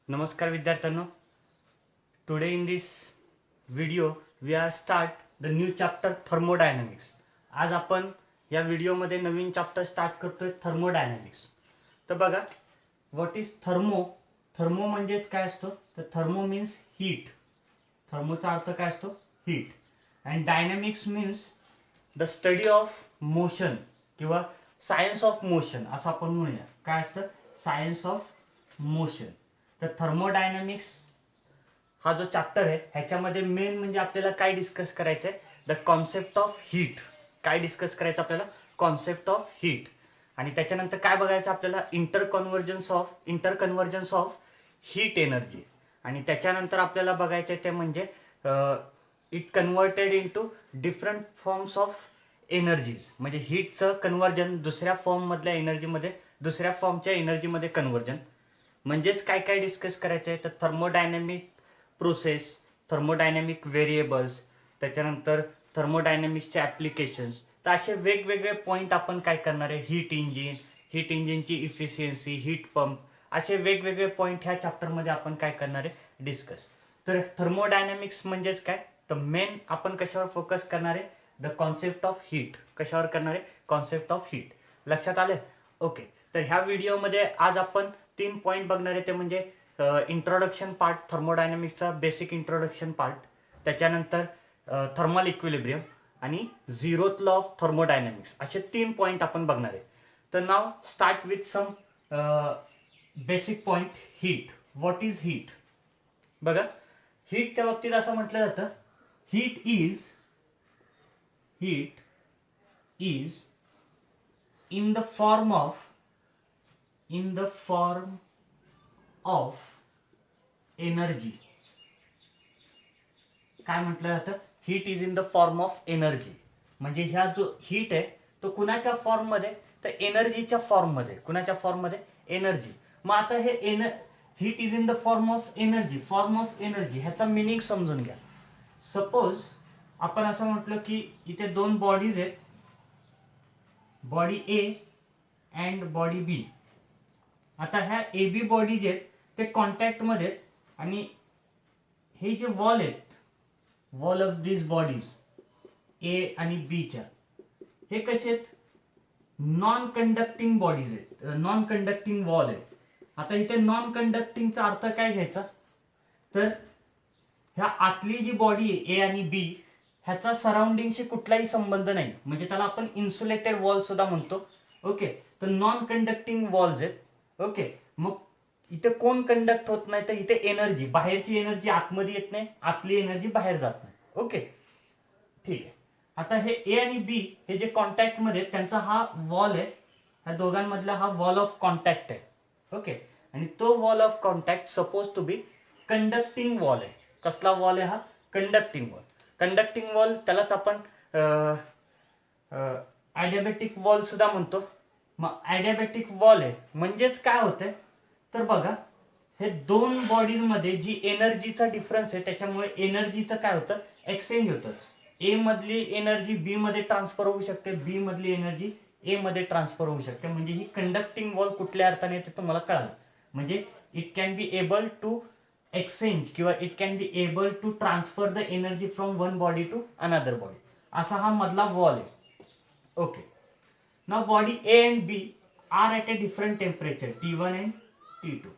नमस्कार विद्यार्थ्यांनो. Today in this video we are start the new chapter thermodynamics. आज आपण या व्हिडिओमध्ये नवीन चॅप्टर स्टार्ट करतोय थर्मोडायनॅमिक्स. तर बघा, व्हॉट इज थर्मो. थर्मो म्हणजेच काय असतो तर थर्मो मीन्स हीट. थर्मोचा अर्थ काय असतो? Heat. And dynamics means the study of motion किंवा सायन्स ऑफ मोशन असं आपण म्हणूया. काय असतं? Science of motion. तर थर्मोडायनॅमिक्स हा जो चॅप्टर आहे ह्याच्यामध्ये मेन म्हणजे आपल्याला काय डिस्कस करायचं आहे? The concept of heat. काय डिस्कस करायचं आपल्याला? Concept of heat. आणि त्याच्यानंतर काय बघायचं आपल्याला? इंटरकन्व्हर्जन्स ऑफ हीट एनर्जी. आणि त्याच्यानंतर आपल्याला बघायचं आहे ते म्हणजे it converted into different forms of energies. म्हणजे हीटचं कन्व्हर्जन दुसऱ्या फॉर्ममधल्या एनर्जीमध्ये, दुसऱ्या फॉर्मच्या एनर्जीमध्ये कन्व्हर्जन. म्हणजेच काय काय डिस्कस करायचं आहे तर थर्मोडायनॅमिक प्रोसेस, थर्मोडायनॅमिक व्हेरिएबल्स, त्याच्यानंतर थर्मोडायनॅमिक्सचे ॲप्लिकेशन्स. तर असे वेगवेगळे पॉईंट आपण काय करणार आहे? हीट इंजिन, हीट इंजिनची इफिशियन्सी, हीट पंप, असे वेगवेगळे पॉईंट ह्या चॅप्टरमध्ये आपण काय करणार आहे? डिस्कस. तर थर्मोडायनॅमिक्स म्हणजेच काय तर मेन आपण कशावर फोकस करणार आहे? The concept of heat. कशावर करणार आहे? Concept of heat. लक्षात आले? ओके. तर ह्या व्हिडिओमध्ये आज आपण 3 पॉईंट बघणार आहे. ते म्हणजे इंट्रोडक्शन पार्ट, थर्मोडायनॅमिक्सचा बेसिक इंट्रोडक्शन पार्ट, त्याच्यानंतर थर्मल इक्विलिब्रियम आणि झिरोथ लॉ ऑफ थर्मोडायनॅमिक्स, असे 3 पॉईंट आपण बघणार आहे. तर नाव start with some basic point. Heat. What is heat? बघा, हीटच्या बाबतीत असं म्हटलं जातं, heat is in the form of energy. काय म्हटलं जातं? Heat is in the form of energy. म्हणजे ह्या जो हीट आहे तो कुणाच्या फॉर्म मध्ये? तर एनर्जीच्या फॉर्म मध्ये. कुणाच्या फॉर्म मध्ये? एनर्जी. मग आता हे heat is in the form of energy. Form of energy ह्याचा मिनिंग समजून घ्या. सपोज आपण असं म्हटलं की इथे दोन बॉडीज आहेत, बॉडी ए अँड बॉडी बी. आता ह्या ए बी बॉडीज आहेत ते कॉन्टॅक्ट मध्ये आहेत आणि हे जे वॉल आहेत, वॉल ऑफ दिस बॉडीज ए आणि बी च्या, हे कसे आहेत? नॉन कंडक्टिंग बॉडीज आहेत, नॉन कंडक्टिंग वॉल आहेत. आता इथे नॉन कंडक्टिंगचा अर्थ काय घ्यायचा तर ह्या आतली जी बॉडी आहे ए आणि बी ह्याचा सराउंडिंगशी कुठलाही संबंध नाही, म्हणजे त्याला आपण इन्सुलेटेड वॉल सुद्धा म्हणतो. ओके. तर नॉन कंडक्टिंग वॉल्स आहेत. ओके. मग इथे कोण कंडक्ट होत नाही तर इथे एनर्जी, बाहेरची एनर्जी आतमध्ये येत नाही, आतली एनर्जी बाहेर जात नाही. ओके, ठीक आहे. आता हे ए आणि बी हे जे कॉन्टॅक्ट मध्ये त्यांचा हा वॉल आहे, ह्या दोघांमधला हा वॉल ऑफ कॉन्टॅक्ट आहे. ओके. आणि तो wall of contact suppose to be conducting wall आहे. कसला वॉल आहे हा? Conducting wall. कंडक्टिंग वॉल त्यालाच आपण ॲडियाबॅटिक वॉल सुद्धा म्हणतो. मग ॲडियाबॅटिक वॉल आहे म्हणजेच काय होतंय तर बघा, हे दोन बॉडीज मध्ये जी एनर्जीचा डिफरन्स आहे त्याच्यामुळे एनर्जीचं काय होतं? एक्सचेंज होतं. ए मधली एनर्जी बी मध्ये ट्रान्सफर होऊ शकते, बी मधली एनर्जी ए मध्ये ट्रान्सफर होऊ शकते. म्हणजे ही कंडक्टिंग वॉल कुठल्या अर्थाने येते तुम्हाला कळालं. म्हणजे it can be able to exchange किंवा it can be able to transfer the energy from one body to another body, असा हा मधला वॉल आहे. Okay. Now body A and B are at a different temperature T1 and T2.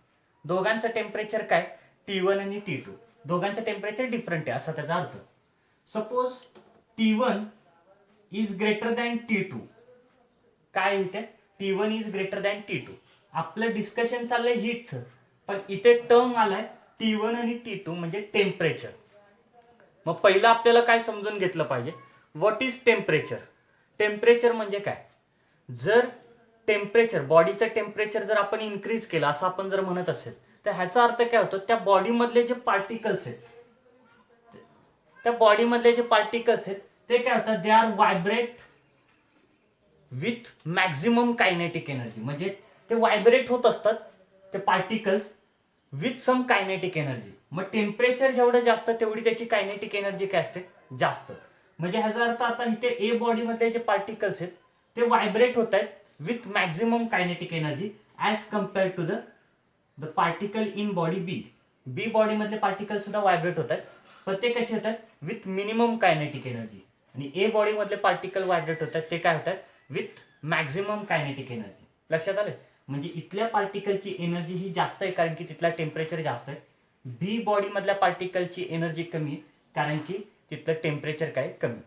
दोघांचं temperature काय? T1 आणि T2. दोघांचं temperature different आहे असा त्याचा अर्थ. Suppose T1 is greater than T2. काय इथे? T1 is greater than T2. आपलं डिस्कशन चाललंय हीटचं, पण इथे टर्म आलाय T1 आणि T2 म्हणजे टेम्परेचर. मग पहिलं आपल्याला काय समजून घेतलं पाहिजे? What is temperature? टेम्परेचर म्हणजे काय? जर टेम्परेचर, बॉडीचं टेम्परेचर जर आपण इन्क्रीज केलं असं आपण जर म्हणत असेल तर ह्याचा अर्थ काय होतो? त्या बॉडीमधले जे पार्टिकल्स आहेत, त्या बॉडीमधले जे पार्टिकल्स आहेत ते काय होतात? They are vibrate with maximum kinetic energy. म्हणजे ते व्हायब्रेट होत असतात ते particles with some kinetic energy. मग टेम्परेचर जेवढं जास्त तेवढी त्याची कायनेटिक एनर्जी काय असते? जास्त. म्हणजे ह्याचा अर्थ आता इथे ए बॉडी मधले जे पार्टिकल्स आहेत ते व्हायब्रेट होत आहेत with maximum kinetic energy as compared to the the particle in body B. B body मधले पार्टिकल सुद्धा व्हायब्रेट होतात, पण ते कसे होतात विथ मिनिमम कायनेटिक एनर्जी. आणि ए बॉडी मधले पार्टिकल व्हायब्रेट होतात ते काय होतात विथ मॅक्झिमम कायनेटिक एनर्जी. लक्षात आलं? म्हणजे इथल्या पार्टिकलची एनर्जी ही जास्त आहे कारण की तिथला टेम्परेचर जास्त आहे. बी बॉडी मधल्या पार्टिकलची एनर्जी कमी आहे कारण की तिथलं टेम्परेचर काय कमी.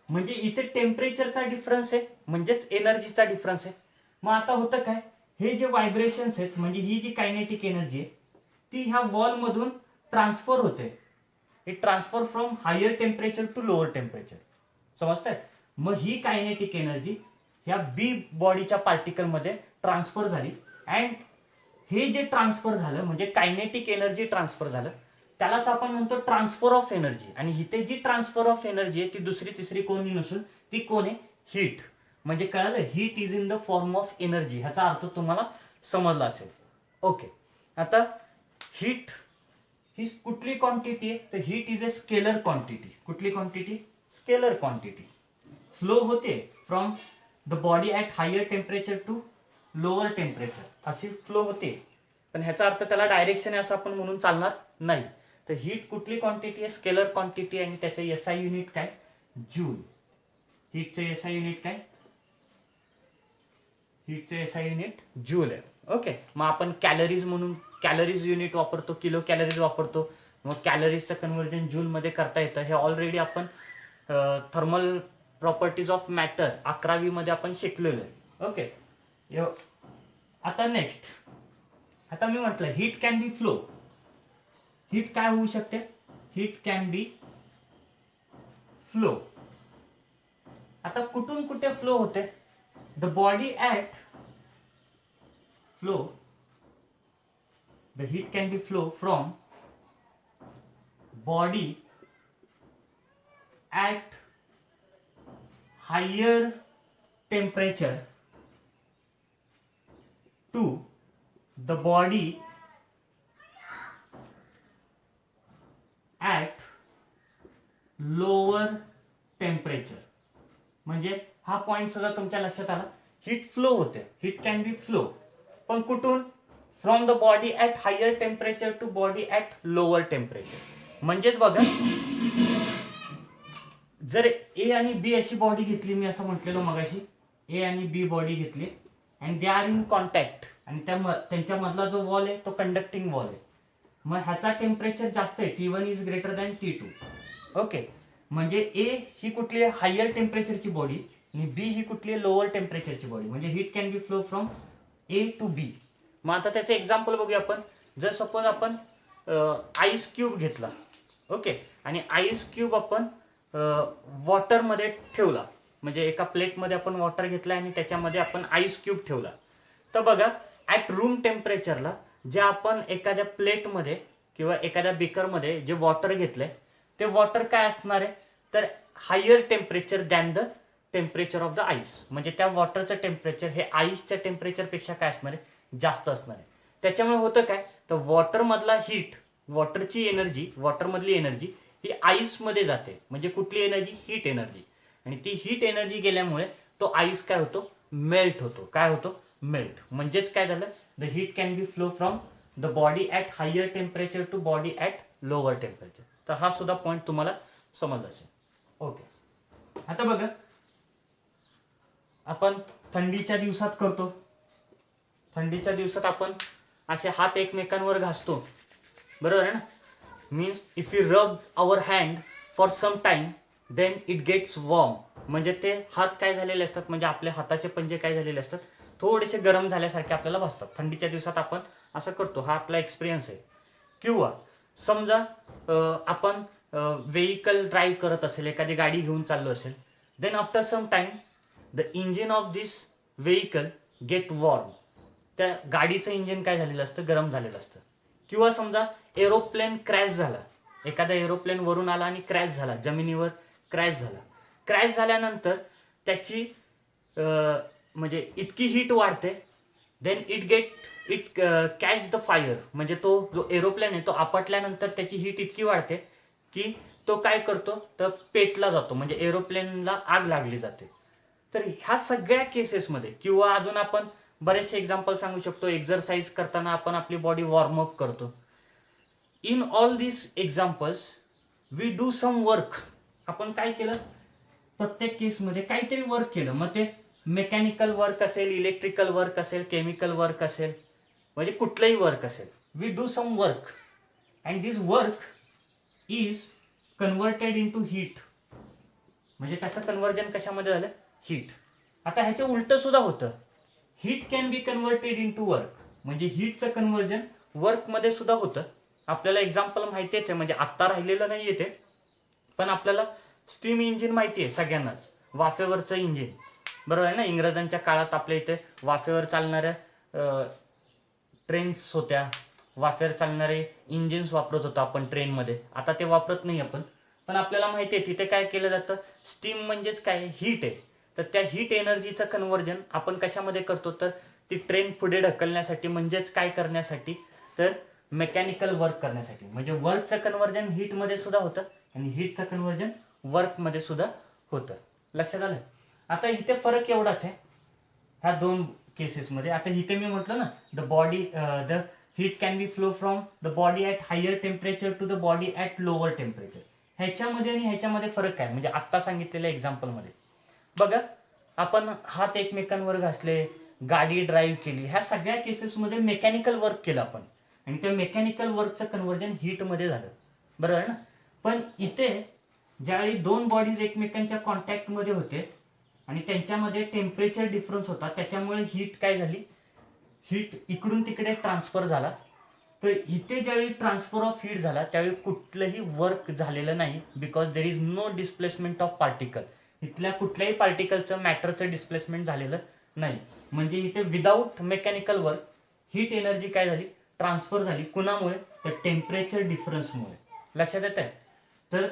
म्हणजे इथे टेम्परेचरचा डिफरन्स आहे म्हणजेच एनर्जीचा डिफरन्स आहे. मग आता होतं काय, हे जे व्हायब्रेशन्स आहेत म्हणजे ही जी कायनेटिक एनर्जी आहे ती ह्या वॉल मधून ट्रान्सफर होते. It transfer from higher temperature to lower temperature. समजतंय? मग ही कायनेटिक एनर्जी ह्या बी बॉडीच्या पार्टिकल मध्ये ट्रान्सफर झाली. अँड हे जे ट्रान्सफर झालं म्हणजे कायनेटिक एनर्जी ट्रान्सफर झालं त्यालाच आपण म्हणतो ट्रान्सफर ऑफ एनर्जी. आणि इथे जी ट्रान्सफर ऑफ एनर्जी आहे ती दुसरी तिसरी कोणी नसून ती कोण आहे, हीट. म्हणजे कळालं, heat is in the form of energy. ह्याचा अर्थ तुम्हाला समजला असेल. ओके, आता हीट ही कुठली क्वांटिटी आहे तर heat is a scalar quantity. कुठली क्वांटिटी? Scalar quantity. फ्लो होते from the body at higher temperature to lower temperature, अशी फ्लो होते. पण ह्याचा अर्थ त्याला डायरेक्शन आहे असं आपण म्हणून चालणार नाही. तर हीट कुठली क्वांटिटी आहे? Scalar quantity. आणि त्याचं एसआय युनिट काय? जूल. हीटचं एसआय युनिट काय? हीटचं एसआय युनिट जूल आहे. ओके, मग आपण कॅलरीज म्हणून कॅलरीज युनिट वापरतो, किलो कॅलरीज वापरतो. मग कॅलरीजचं कन्व्हर्जन जूल मध्ये करता येतं. हे ऑलरेडी आपण थर्मल प्रॉपर्टीज ऑफ मॅटर 11वी मध्ये आपण शिकलेलो आहे. ओके, आता नेक्स्ट, आता मी म्हटलं heat can be flow. Heat काय होऊ शकते? Heat can be flow. आता कुठून कुठे फ्लो होते? The body at flow, the heat can be flow from body at higher temperature to the body at lower temperature. म्हणजे हा पॉइंट सुद्धा तुमच्या लक्षात आला. हीट फ्लो होते, हीट कॅन बी फ्लो, पण कुठून? From the body at higher temperature to body at lower temperature. म्हणजेच बघा, जर ए आणि बी अशी बॉडी घेतली, मी असं म्हटलेलो मगाशी, ए आणि बी बॉडी घेतली and they are in contact, आणि त्यांच्या मधला जो वॉल आहे तो कंडक्टिंग वॉल आहे. मग ह्याचा टेम्परेचर जास्त आहे, T1 is greater than T2. Okay, म्हणजे ए ही कुठली आहे? हायर टेम्परेचरची बॉडी, आणि बी ही कुठली आहे? लोअर टेम्परेचरची बॉडी. म्हणजे heat can be flow from A to B. मग आता त्याचं एक्झाम्पल बघूया आपण. जर सपोज आपण आईस क्यूब घेतला, ओके, आणि आईस क्यूब आपण वॉटरमध्ये ठेवला, म्हणजे एका प्लेटमध्ये आपण वॉटर घेतला आणि त्याच्यामध्ये आपण आईस क्यूब ठेवला. तर बघा, ॲट रूम टेम्परेचरला जे आपण एखाद्या प्लेटमध्ये किंवा एखाद्या बेकरमध्ये जे वॉटर घेतलंय ते वॉटर काय असणार आहे तर higher temperature than the temperature of the ice. म्हणजे त्या वॉटरचं टेम्परेचर हे आईसच्या टेम्परेचरपेक्षा काय असणार आहे? जास्त असणार आहे. त्याच्यामुळे होतं काय तर वॉटरमधला हीट, वॉटरची एनर्जी, वॉटरमधली एनर्जी ही आईसमध्ये जाते. म्हणजे कुठली एनर्जी? Heat energy. आणि ती हीट एनर्जी गेल्यामुळे तो आईस काय होतो? मेल्ट होतो. काय होतो? मेल्ट. म्हणजेच काय झालं? The heat can be flow from the body at higher temperature to body at lower temperature. तर हा सुद्धा पॉईंट तुम्हाला समजला असेल. ओके, आता बघा, आपण थंडीच्या दिवसात करतो, थंडीच्या दिवसात आपण असे हात एकमेकांवर घासतो, बरोबर आहे ना? Means if you rub our hand for some time then it gets warm. म्हणजे ते हात काय झालेले असतात, म्हणजे आपल्या हाताचे पंजे काय झालेले असतात, थोडेसे गरम झाल्यासारखे आपल्याला भासतात. थंडीच्या दिवसात आपण असं करतो, हा आपला एक्सपिरियन्स आहे. किंवा समजा आपण व्हेकल ड्राईव्ह करत असेल, एखादी गाडी घेऊन चाललो असेल, then after some time the engine of this vehicle get warm. त्या गाडीचं इंजिन काय झालेलं असतं? गरम झालेलं असतं. किंवा समजा एरोप्लेन क्रॅश झाला, एखादा एरोप्लेन वरून आला आणि क्रॅश झाला, जमिनीवर क्रॅश झाला. क्रॅश झाल्यानंतर त्याची म्हणजे इतकी हीट वाढते, then it catch the fire. म्हणजे तो जो एरोप्लेन आहे तो आपटल्यानंतर त्याची हीट इतकी वाढते की तो काय करतो तर पेटला जातो, म्हणजे एरोप्लेनला आग लागली जाते. तर ह्या सगळ्या केसेसमध्ये, किंवा अजून आपण बरेचसे एक्झाम्पल सांगू शकतो. एक्सरसाइज करताना आपण आपली बॉडी वॉर्मअप करतो. In all this examples we do some work. आपण काय केलं, प्रत्येक केसमध्ये काहीतरी वर्क केलं. मग ते मेकॅनिकल वर्क असेल, इलेक्ट्रिकल वर्क असेल, केमिकल वर्क असेल, म्हणजे कुठलंही वर्क असेल. We do some work and this work is converted into heat. म्हणजे त्याचं कन्व्हर्जन कशामध्ये झालं, हीट. आता ह्याचं उलट सुद्धा होतं. Heat can be converted into work. म्हणजे हीटचं कन्व्हर्जन वर्कमध्ये सुद्धा होतं. आपल्याला एक्झाम्पल माहितीच आहे, म्हणजे आत्ता राहिलेलं नाहीये ते, पण आपल्याला स्टीम इंजिन माहिती आहे सगळ्यांनाच, वाफेवरचं इंजिन, बरोबर आहे ना. इंग्रजांच्या काळात आपल्या इथे वाफेवर चालणाऱ्या ट्रेन्स होत्या, वाफेवर चालणारे इंजिन्स वापरत होतो आपण ट्रेनमध्ये. आता ते वापरत नाही आपण, पण आपल्याला माहिती आहे तिथे काय केलं जातं, स्टीम म्हणजेच काय, हीट आहे. तर त्या हीट एनर्जीचं कन्व्हर्जन आपण कशामध्ये करतो, तर ती ट्रेन पुढे ढकलण्यासाठी, म्हणजेच काय करण्यासाठी, तर मेकॅनिकल वर्क करण्यासाठी. म्हणजे वर्कचं कन्व्हर्जन हीटमध्ये सुद्धा होतं आणि हीटचं कन्व्हर्जन वर्कमध्ये सुद्धा होतं. लक्षात आलं. आता इथे फरक एवढाच आहे ह्या दोन केसेसमध्ये. आता इथे मी म्हटलं ना, the heat can be flow from the body at higher temperature to the body at lower temperature. ह्याच्यामध्ये आणि ह्याच्यामध्ये फरक काय, म्हणजे आत्ता सांगितलेल्या एक्झाम्पलमध्ये बघा, आपण हात एकमेकांवर घासले, गाडी ड्राईव्ह केली, ह्या सगळ्या केसेसमध्ये मेकॅनिकल वर्क केलं आपण आणि त्या मेकॅनिकल वर्कचं कन्व्हर्जन हीटमध्ये झालं, बरोबर ना. पण इथे ज्यावेळी दोन बॉडीज एकमेकांच्या कॉन्टॅक्टमध्ये होते आणि त्यांच्यामध्ये टेम्परेचर डिफरन्स होता, त्याच्यामुळे हीट काय झाली, हीट इकडून तिकडे ट्रान्सफर झाला. तर इथे ज्यावेळी ट्रान्सफर ऑफ हीट झाला त्यावेळी कुठलंही वर्क झालेलं नाही, because there is no displacement of particle. इथल्या कुठल्याही पार्टिकलचं, मॅटरचं डिस्प्लेसमेंट झालेलं नाही. म्हणजे इथे without mechanical work heat energy काय झाली, ट्रान्सफर झाली. कुणामुळे, तर टेम्परेचर डिफरन्समुळे. लक्षात येत आहे. तर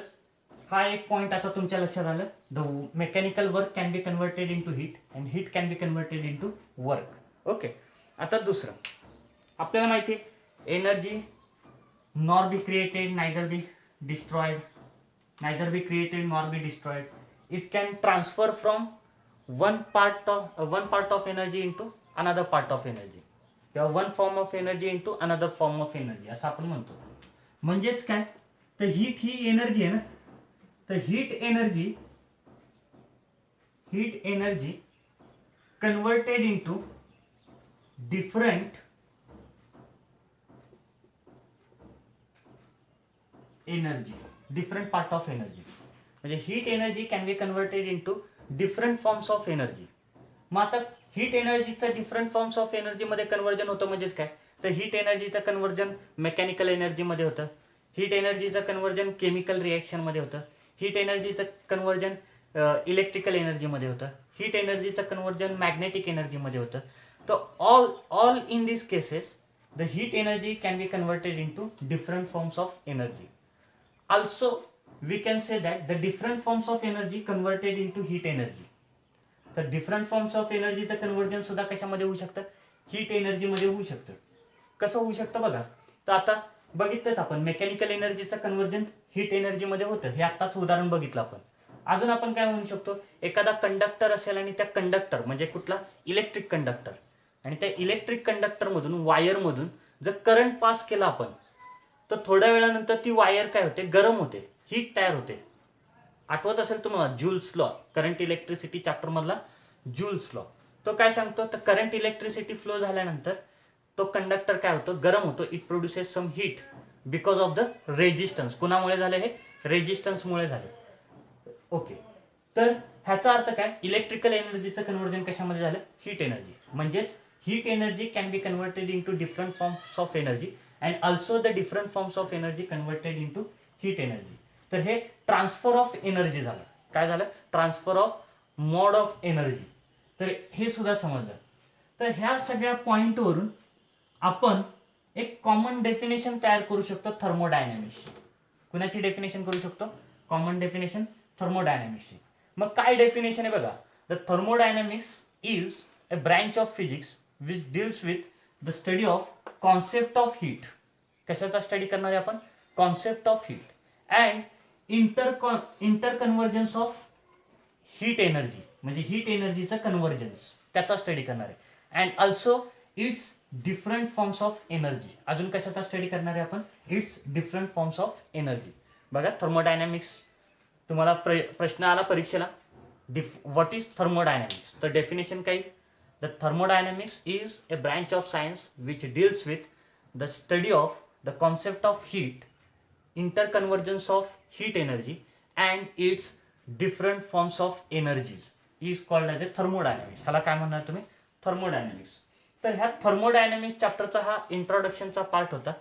हा एक पॉइंट आता तुमच्या लक्षात आलं. The mechanical work can be converted into heat and heat can be converted into work. Okay. आता दुसरं आपल्याला माहिती आहे, energy nor be created neither be destroyed, neither be created nor be destroyed. It can transfer from one part of energy into another part of energy, किंवा one form of energy into another form of energy, असं आपण म्हणतो. म्हणजेच काय, तर heat ही energy आहे ना, तर heat energy converted into different energy, different part of energy. म्हणजे heat energy can be converted into different forms of energy. मग आता हीट एनर्जीचं डिफरंट फॉर्म्स ऑफ एनर्जीमध्ये कन्वर्जन होतं, म्हणजेच काय, तर हीट एनर्जीचं कन्वर्जन मेकॅनिकल एनर्जीमध्ये होतं, हीट एनर्जीचं कन्वर्जन केमिकल रिएक्शनमध्ये होतं, हीट एनर्जीचं कन्वर्जन इलेक्ट्रिकल एनर्जीमध्ये होतं, हीट एनर्जीचं कन्वर्जन मॅग्नेटिक एनर्जीमध्ये होतं. तर all in this cases the heat energy can be converted into different forms of energy. Also we can say that the different forms of energy converted into heat energy. तर different forms of एनर्जीचं conversion सुद्धा कशामध्ये होऊ शकतं, heat एनर्जीमध्ये होऊ शकतं. कसं होऊ शकतं बघा, तर आता बघितलंच आपण मेकॅनिकल एनर्जीचं कन्व्हर्जन हीट एनर्जीमध्ये होतं, हे आत्ताच उदाहरण बघितलं आपण. अजून आपण काय म्हणू शकतो, एखादा कंडक्टर असेल आणि त्या कंडक्टर म्हणजे कुठला, इलेक्ट्रिक कंडक्टर, आणि त्या इलेक्ट्रिक कंडक्टरमधून, वायरमधून जर करंट पास केला आपण, तर थोड्या वेळानंतर ती वायर काय होते, गरम होते, हीट तयार होते. आठवत असेल तुम्हाला joules law, current electricity chapter मधला जूल्स लॉ. तो काय सांगतो, तर करंट इलेक्ट्रिसिटी फ्लो झाल्यानंतर तो कंडक्टर काय होतो, गरम होतो. It produces some heat because of the resistance. कुणामुळे झाले हे, रेजिस्टन्समुळे झाले. ओके. तर ह्याचा अर्थ काय, इलेक्ट्रिकल एनर्जीचं कन्व्हर्जन कशामध्ये झालं, हीट एनर्जी. म्हणजेच heat energy can be converted into different forms of energy and also the different forms of energy converted into heat energy. तर हे ट्रान्सफर ऑफ एनर्जी झालं. काय झालं, transfer of mode of energy. तर हे सुद्धा समजलं. तर ह्या सगळ्या पॉइंटवरून आपण एक कॉमन डेफिनेशन तयार करू शकतो थर्मोडायनॅमिक्सची. कुणाची डेफिनेशन करू शकतो, कॉमन डेफिनेशन थर्मोडायनॅमिक्सची. मग काय डेफिनेशन आहे बघा, the thermodynamics is a branch of physics which deals with the study of concept of heat. कशाचा स्टडी करणार आहे आपण, concept of heat and inter convergence of heat energy. म्हणजे हीट एनर्जीचं कन्व्हर्जन्स, त्याचा स्टडी करणार आहे. And also it's different forms of energy. अजून कशाचा स्टडी करणार आहे आपण? It's different forms of energy. बघा थर्मोडायनॅमिक्स तुम्हाला प्रश्न आला परीक्षेला, व्हॉट इज थर्मोडायनॅमिक्स, तर डेफिनेशन काय? The thermodynamics is a branch of science which deals with the study of the concept of heat, interconvergence of heat energy and its different forms of energies is called as a thermodynamics. ह्याला काय म्हणणार तुम्ही? Thermodynamics. तर ह्या thermodynamics चॅप्टरचा हा इंट्रोडक्शनचा part होता.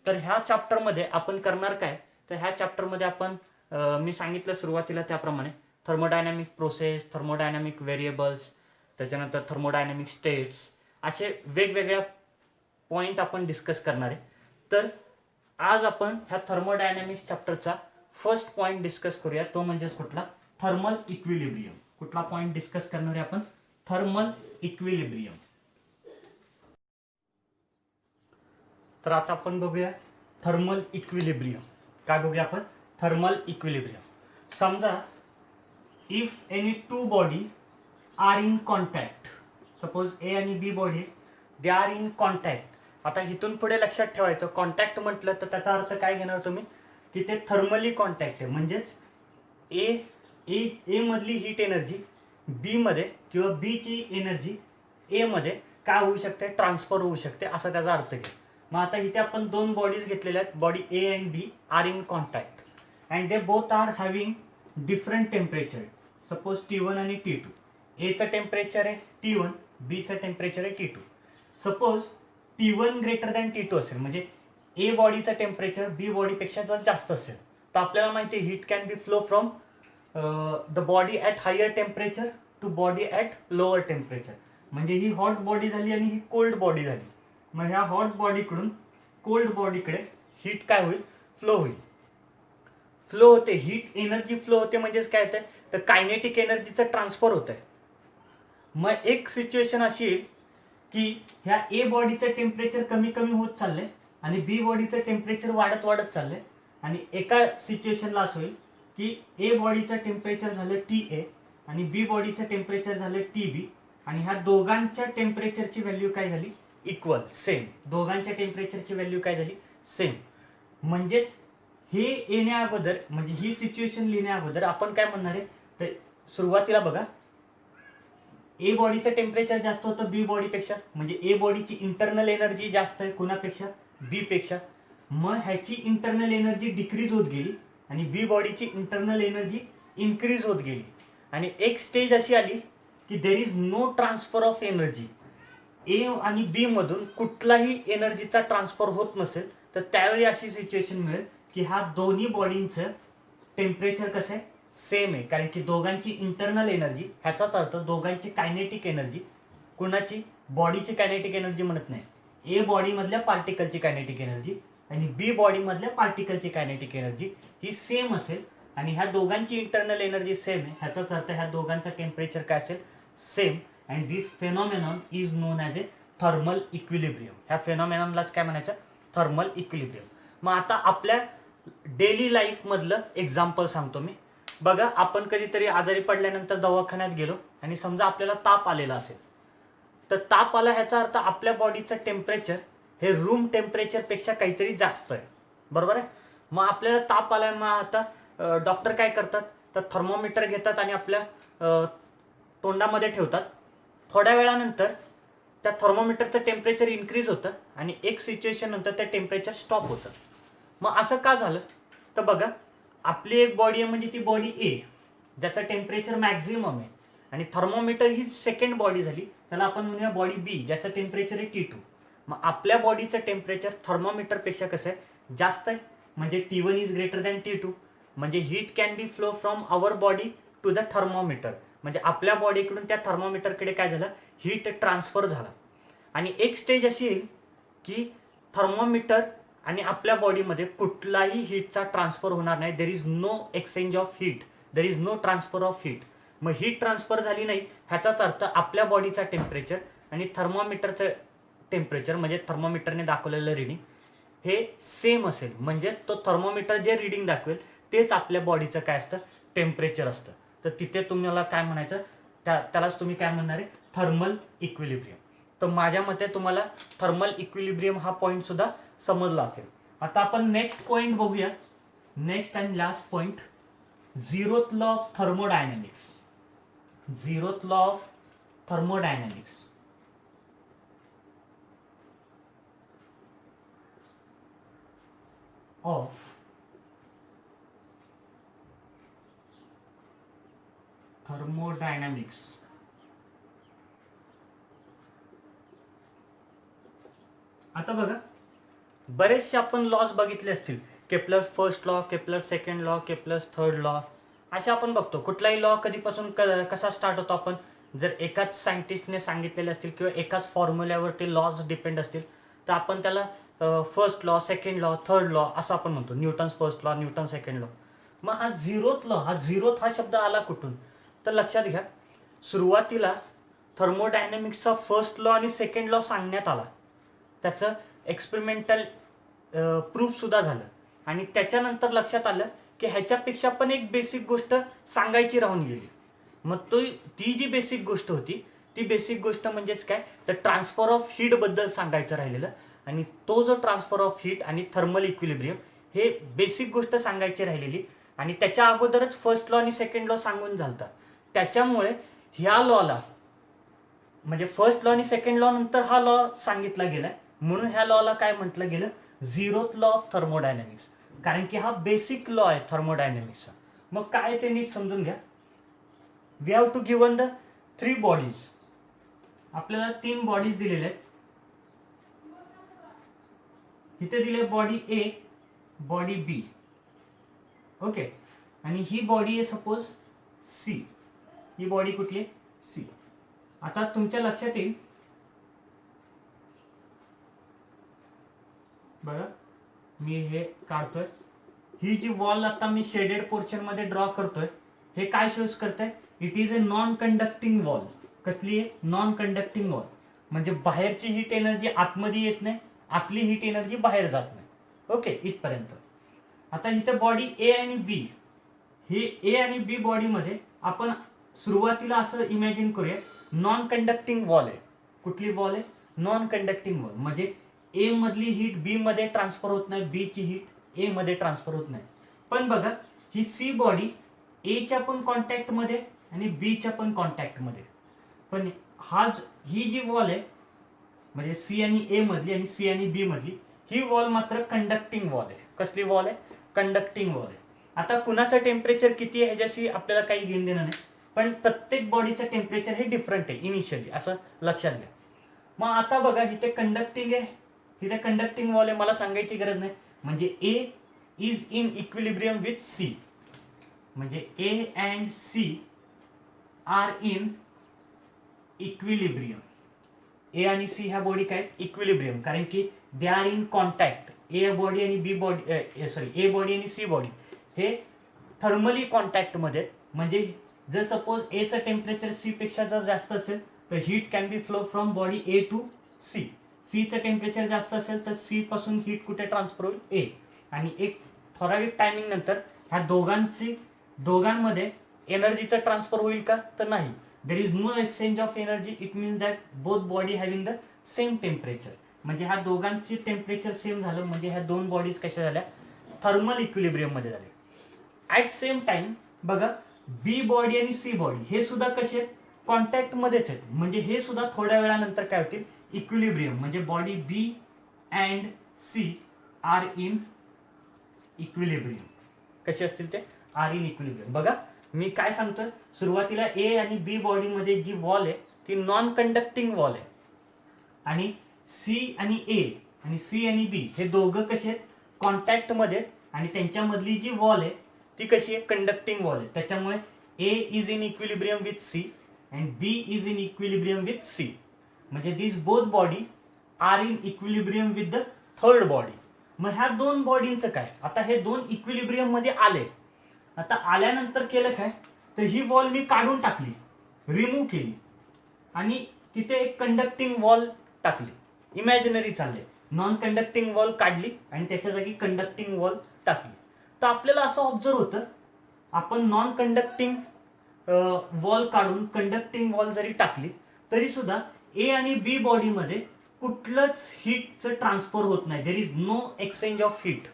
तर ह्या चॅप्टरमध्ये आपण करणार काय? तर ह्या चॅप्टरमध्ये आपण मी सांगितलं सुरुवातीला त्याप्रमाणे थर्मोडायनॅमिक प्रोसेस, थर्मोडायनॅमिक व्हेरिएबल्स, त्याच्यानंतर थर्मोडायनॅमिक स्टेट्स, असे वेगवेगळ्या पॉईंट आपण डिस्कस करणार आहे. तर आज आपण ह्या थर्मोडायनॅमिक्स चॅप्टरचा फर्स्ट पॉइंट डिस्कस करूया, तो म्हणजे कुठला? Thermal equilibrium. कुठला पॉइंट डिस्कस करणार आहे आपण? Thermal equilibrium. तर आता आपण बघूया थर्मल इक्विलिब्रियम. काय बघूया आपण? Thermal equilibrium. समजा if any two body are in contact, suppose A आणि B body they are in contact. आता इथून पुढे लक्षात ठेवायचं, कॉन्टॅक्ट म्हटलं तर त्याचा अर्थ काय घेणार तुम्ही? की ते थर्मली कॉन्टॅक्ट आहे. म्हणजेच ए मधली हीट एनर्जी बी मध्ये किंवा बी ची एनर्जी ए मध्ये काय होऊ शकते? ट्रान्सफर होऊ शकते, असा त्याचा अर्थ घ्या. मग आता इथे आपण दोन बॉडीज घेतलेल्या आहेत, body A and B are in contact and they both are having different temperature. Suppose T1 आणि T2. एचं टेम्परेचर आहे T1, बीचं टेम्परेचर आहे T2. Suppose T1 greater than T2 असेल, म्हणजे ए बॉडीचं टेम्परेचर बी बॉडीपेक्षा जर जास्त असेल, तर आपल्याला माहिती आहे heat can be flow from the body at higher temperature to body at lower temperature. म्हणजे ही हॉट बॉडी झाली आणि ही कोल्ड बॉडी झाली. मग ह्या हॉट बॉडीकडून कोल्ड बॉडीकडे हीट काय होईल? फ्लो होईल. फ्लो होते, हीट एनर्जी फ्लो होते, म्हणजेच काय होतंय? तर कायनेटिक एनर्जीचं ट्रान्सफर होत आहे. मग एक सिच्युएशन अशी येईल की ह्या ए बॉडीचं टेम्परेचर कमी कमी होत चाललंय आणि बी बॉडीचं टेम्परेचर वाढत वाढत चाललंय. आणि एका सिच्युएशनला असं होईल की ए बॉडीचं टेम्परेचर झालं TA आणि बी बॉडीचं टेम्परेचर झालं TB आणि ह्या दोघांच्या टेम्परेचरची व्हॅल्यू काय झाली? Equal, same. दोघांच्या टेम्परेचरची व्हॅल्यू काय झाली? सेम. म्हणजेच हे येण्या अगोदर, म्हणजे ही सिच्युएशन लिहिण्या अगोदर आपण काय म्हणणार आहे? तर सुरुवातीला बघा, ए बॉडीचं टेम्परेचर जास्त होतं बी बॉडीपेक्षा, म्हणजे ए बॉडीची इंटरनल एनर्जी जास्त आहे कुणापेक्षा? बी पेक्षा. मग ह्याची इंटरनल एनर्जी डिक्रीज होत गेली आणि बी बॉडीची इंटरनल एनर्जी इन्क्रीज होत गेली. आणि एक स्टेज अशी आली की there is no transfer of energy. A आणि बी मधून कुठलाही एनर्जीचा ट्रान्सफर होत नसेल, तर त्यावेळी अशी सिच्युएशन मिळेल की ह्या दोन्ही बॉडींचं टेम्परेचर कसं आहे? सेम आहे. कारण की दोघांची इंटरनल एनर्जी, ह्याचाच अर्थ दोघांची कायनेटिक एनर्जी, कुणाची? बॉडीची कायनेटिक एनर्जी म्हणत नाही, ए बॉडी मधल्या पार्टिकलची कायनेटिक एनर्जी आणि बी बॉडी मधल्या पार्टिकलची कायनेटिक एनर्जी ही सेम असेल आणि ह्या दोघांची इंटरनल एनर्जी सेम आहे. ह्याचाच अर्थ ह्या दोघांचं टेम्परेचर काय असेल? Same. And this phenomenon is non as A thermal equilibrium. ह्या फेनॉमेनॉनलाच काय म्हणायचं? Thermal equilibrium. मग आता आपल्या डेली लाईफ मधलं एक्झाम्पल सांगतो मी. बघा, आपण कधीतरी आजारी पडल्यानंतर दवाखान्यात गेलो आणि समजा आपल्याला ताप आलेला असेल, तर ताप आला ह्याचा अर्थ आपल्या बॉडीचं टेम्परेचर हे रूम टेम्परेचर पेक्षा काहीतरी जास्त आहे, बरोबर आहे? मग आपल्याला ताप आलाय, मग आता डॉक्टर काय करतात? तर थर्मोमीटर घेतात आणि आपल्या तोंडामध्ये ठेवतात. थोड्या वेळानंतर त्या थर्मोमीटरचं टेम्परेचर इन्क्रीज होतं आणि एक सिच्युएशन नंतर ते टेम्परेचर स्टॉप होतं. मग असं का झालं? तर बघा, आपली एक बॉडी आहे, म्हणजे ती बॉडी ए, ज्याचं टेम्परेचर मॅक्झिमम आहे, आणि थर्मोमीटर ही सेकंड बॉडी झाली, त्याला आपण म्हणूया बॉडी बी, ज्याचं टेम्परेचर आहे T2. मग आपल्या बॉडीचं टेम्परेचर थर्मोमीटरपेक्षा कसं आहे? जास्त आहे. म्हणजे T1 is greater than T2. म्हणजे heat can be flow from our body to the thermometer. म्हणजे आपल्या बॉडीकडून त्या थर्मोमीटरकडे काय झालं? हीट ट्रान्सफर झाला. आणि एक स्टेज अशी येईल की थर्मोमीटर आणि आपल्या बॉडीमध्ये कुठलाही हीटचा ट्रान्सफर होणार नाही. There is no exchange of heat, there is no transfer of heat. मग हीट ट्रान्सफर झाली नाही, ह्याचाच अर्थ आपल्या बॉडीचा टेम्परेचर आणि थर्मोमीटरचं टेम्परेचर, म्हणजे थर्मोमीटरने दाखवलेलं रिडिंग, हे सेम असेल. म्हणजे तो थर्मोमीटर जे रिडिंग दाखवेल तेच आपल्या बॉडीचं काय असतं? टेम्परेचर असतं. तर तिथे तुम्हाला काय म्हणायचं? त्यालाच तुम्ही काय म्हणणार आहे? Thermal equilibrium. तर माझ्या मते तुम्हाला थर्मल इक्विलिब्रियम हा पॉईंट सुद्धा समजला असेल. आता आपण नेक्स्ट पॉईंट बघूया. Next and last point, zeroth law of thermodynamics. Zeroth law of thermodynamics. Of thermodynamics. आता बघा, बरेचसे आपण लॉज बघितले असतील. Kepler first law, Kepler second law, Kepler third law, असे आपण बघतो. कुठलाही लॉ कधीपासून कसा स्टार्ट होतो, आपण जर एकाच सायंटिस्टने सांगितलेले असतील किंवा एकाच फॉर्म्युल्यावर ते लॉज डिपेंड असतील तर आपण त्याला first law, second law, third law असं आपण म्हणतो. Newton's first law, Newton second law. मग हा झिरोथ लॉ, हा झिरोथ हा शब्द आला कुठून? तर लक्षात घ्या, सुरुवातीला थर्मोडायनॅमिक्सचा फर्स्ट लॉ आणि सेकंड लॉ सांगण्यात आला. त्याचं एक्सपेरिमेंटल प्रूफ सुद्धा झालं आणि त्याच्यानंतर लक्षात आलं की ह्याच्यापेक्षा पण एक बेसिक गोष्ट सांगायची राहून गेली. मग ती जी बेसिक गोष्ट होती, ती बेसिक गोष्ट म्हणजेच काय, तर ट्रान्सफर ऑफ हीट बद्दल सांगायचं राहिलेलं. आणि तो जो ट्रान्सफर ऑफ हीट आणि थर्मल इक्विलिब्रियम हे बेसिक गोष्ट सांगायची राहिलेली आणि त्याच्या अगोदरच फर्स्ट लॉ आणि सेकंड लॉ सांगून झालता. त्याच्यामुळे ह्या लॉला, म्हणजे फर्स्ट लॉ आणि सेकंड लॉ नंतर हा लॉ सांगितला गेलाय, म्हणून ह्या लॉला काय म्हटलं गेलं, झिरोथ लॉ ऑफ थर्मोडायनॅमिक्स. कारण की हा बेसिक लॉ आहे थर्मोडायनॅमिक्सचा. मग काय ते नीट समजून घ्या. We have to given the 3 bodies. आपल्याला 3 बॉडीज दिलेल्या आहेत. इथे दिले body A, body B, okay. आणि ही बॉडी आहे सपोज सी. ही बॉडी कुठली आहे? सी. आता तुमच्या लक्षात येईल बघा, मी हे काढतोय. ही जी वॉल आता मी शेडेड पोर्शन मध्ये ड्रॉ करतोय, हे काय शोज करतंय? It is a non conducting wall. कसली आहे? Non conducting wall. म्हणजे बाहेरची हीट एनर्जी आतमध्ये येत नाही, आतली हीट एनर्जी बाहेर जात नाही. ओके, इथपर्यंत. आता इथे बॉडी ए आणि बी, हे ए आणि बी बॉडी मध्ये आपण सुरुवातीला असं इमॅजिन करूया, नॉन कंडक्टिंग वॉल आहे. कुठली वॉल आहे? Non conducting wall. म्हणजे ए मधली हीट बी मध्ये ट्रान्सफर होत नाही, बी ची हीट ए मध्ये ट्रान्सफर होत नाही. पण बघा, ही सी बॉडी ए च्या पण कॉन्टॅक्ट मध्ये आणि बी च्या पण कॉन्टॅक्ट मध्ये. पण ही जी वॉल आहे, म्हणजे सी आणि ए मधली आणि सी आणि बी मधली, ही वॉल मात्र कंडक्टिंग वॉल आहे. कसली वॉल आहे? कंडक्टिंग वॉल आहे. आता कुणाचं टेम्परेचर किती आहे ह्याच्याशी आपल्याला काही घेणं देणं नाही, पण प्रत्येक बॉडीचं टेम्परेचर हे डिफरंट आहे इनिशियली, असं लक्षात घ्या. मग आता बघा, इथे कंडक्टिंग आहे, इथे कंडक्टिंग वॉल आहे, मला सांगायची गरज नाही. म्हणजे A is in equilibrium with C. म्हणजे A and C are in equilibrium. A आणि सी ह्या बॉडी काय? इक्विलिब्रियम. कारण की they are in contact. A body आणि बी बॉडी, ए बॉडी आणि सी बॉडी हे थर्मली कॉन्टॅक्ट मध्ये. म्हणजे जर सपोज ए चं टेम्परेचर सी पेक्षा जर जास्त असेल तर heat can be flow from body A to C. C चं टेम्परेचर जास्त असेल तर सी पासून हीट कुठे ट्रान्सफर होईल? ए. आणि एक ठराविक टायमिंग नंतर ह्या दोघांमध्ये एनर्जीचं ट्रान्सफर होईल का? तर नाही. There is no exchange of energy. It means that both body having the same temperature. म्हणजे ह्या दोघांची टेम्परेचर सेम झालं म्हणजे ह्या दोन बॉडीज कशा झाल्या? थर्मल इक्विलिब्रियम मध्ये झाले. ऍट सेम टाइम बघा, बी बॉडी आणि सी बॉडी हे सुद्धा कसे आहेत? कॉन्टॅक्ट मध्येच आहेत. म्हणजे हे सुद्धा थोड्या वेळानंतर काय होतील? इक्विलिब्रियम. म्हणजे body B and C are in equilibrium. कसे असतील ते? Are in equilibrium. बघा, मी काय सांगतोय, सुरुवातीला ए आणि बी बॉडी मध्ये जी वॉल आहे ती नॉन कंडक्टिंग वॉल आहे. आणि सी आणि ए आणि सी आणि बी हे दोघं कसे आहेत? कॉन्टॅक्ट मध्ये. आणि त्यांच्यामधली जी वॉल आहे ती कशी आहे? कंडक्टिंग वॉल आहे. त्याच्यामुळे A is in equilibrium with C and B is in equilibrium with C. म्हणजे this both body are in equilibrium with the third body. मग ह्या दोन बॉडींचं काय? आता हे दोन इक्विलिब्रियम मध्ये आले. आता आल्यानंतर केलं काय? तर ही वॉल मी काढून टाकली, रिमूव्ह केली आणि तिथे एक कंडक्टिंग वॉल टाकली. इमॅजिनरी चालले. नॉन कंडक्टिंग वॉल काढली आणि त्याच्या जागी कंडक्टिंग वॉल टाकली. तर आपल्याला असं ऑब्झर्व होतं, आपण नॉन कंडक्टिंग वॉल काढून कंडक्टिंग वॉल जरी टाकली तरी सुद्धा ए आणि बी बॉडीमध्ये कुठलंच हीटचं ट्रान्सफर होत नाही. There is no exchange of heat.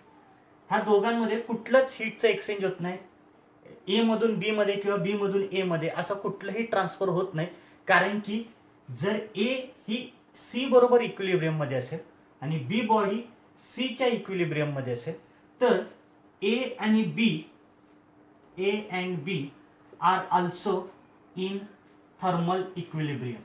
ह्या दोघांमध्ये कुठलंच हीटचं एक्सचेंज होत नाही. ए मधून बी मध्ये किंवा बी मधून ए मध्ये असं कुठलंही ट्रान्सफर होत नाही. कारण की जर ए ही सी बरोबर इक्विलिब्रियम मध्ये असेल आणि बी बॉडी सी च्या इक्विलिब्रियम मध्ये असेल तर A and B are also in thermal equilibrium.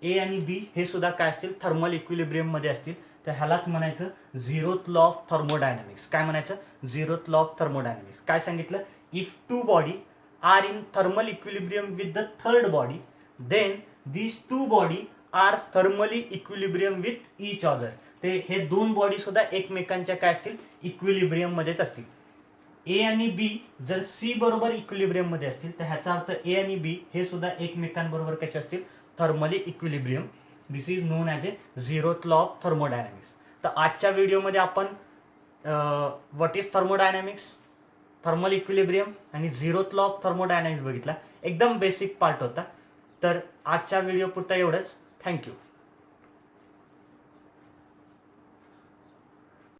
A आणि बी हे सुद्धा काय असतील, थर्मल इक्विलिब्रियम मध्ये असतील. तर ह्यालाच म्हणायचं झिरोथ लॉ ऑफ थर्मोडायनामिक्स. काय म्हणायचं? Zeroth law of thermodynamics. काय सांगितलं? If two body are in thermal equilibrium with the third body then these two body are thermally equilibrium with each other. ते हे दोन बॉडी सुद्धा एकमेकांच्या काय असतील, इक्विलिब्रियम मध्येच असतील. ए आणि बी जर सी बरोबर इक्विलिब्रियम मध्ये असतील तर ह्याचा अर्थ ए आणि बी हे सुद्धा एकमेकांबरोबर कसे असतील, thermally equilibrium. This is non as A zeroth law of thermodynamics. तर आजच्या व्हिडिओमध्ये आपण what is thermodynamics, thermal equilibrium आणि झिरोथ लॉ ऑफ थर्मोडायनामिक्स बघितला. एकदम बेसिक पार्ट होता. तर आजच्या व्हिडिओ पुरता एवढंच. थँक्यू.